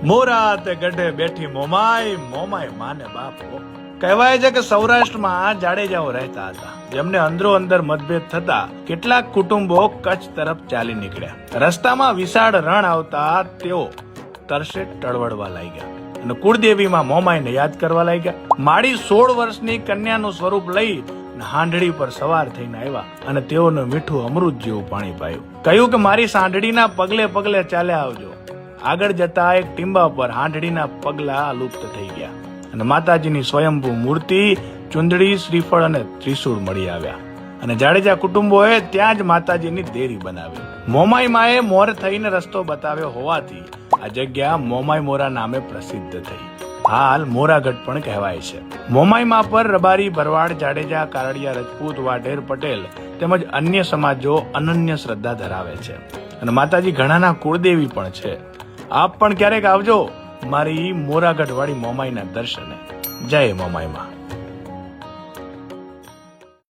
મોરા તે ગઢે બેઠી મોમાય, મોમાય માને બાપો. કહેવાય છે કે સૌરાષ્ટ્રમાં જાડેજાઓ રહેતા હતા, જેમને અંદરો અંદર મતભેદ થતા કેટલાક કુટુંબો કચ્છ તરફ ચાલી નીકળ્યા. રસ્તામાં વિશાળ રણ આવતા તેઓ તરસે ટળવળવા લાગ્યા અને કુળદેવીમાં મોમાઈને યાદ કરવા લાગ્યા. માડી 16 વર્ષની કન્યાનું સ્વરૂપ લઈ હાંડડી પર સવાર થઈને આવ્યા અને તેઓને મીઠું અમૃત જેવું પાણી પાયું. કહ્યું કે મારી સાંઢડીના પગલે પગલે ચાલ્યા આવજો. આગળ જતા એક ટીંબા પર હાંડડીના પગલા લુપ્ત થઈ ગયા અને માતાજીની સ્વયંભૂ મૂર્તિ, ચુંદડી, શ્રીફળ અને ત્રિશૂળ મળી આવ્યા અને જાડેજા કુટુંબોએ ત્યાં જ માતાજીની દેરી બનાવી. મોમાઈ માએ મોર થઈને રસ્તો બતાવ્યો હોવાથી આ જગ્યા મોમાઈ મોરા નામે પ્રસિદ્ધ થઈ. હાલ મોરાગઢ પણ કહેવાય છે. મોમાઈ મા પર રબારી, ભરવાડ, જાડેજા, કારડિયા, રજપૂત, વાઢેર, પટેલ તેમજ અન્ય સમાજો અનન્ય શ્રદ્ધા ધરાવે છે અને માતાજી ઘણાના કુળદેવી પણ છે. આપ પણ ક્યારેક આવજો મારી મોરાગઢ વાળી મોમાઈના દર્શને. જય મોમાઈ માં.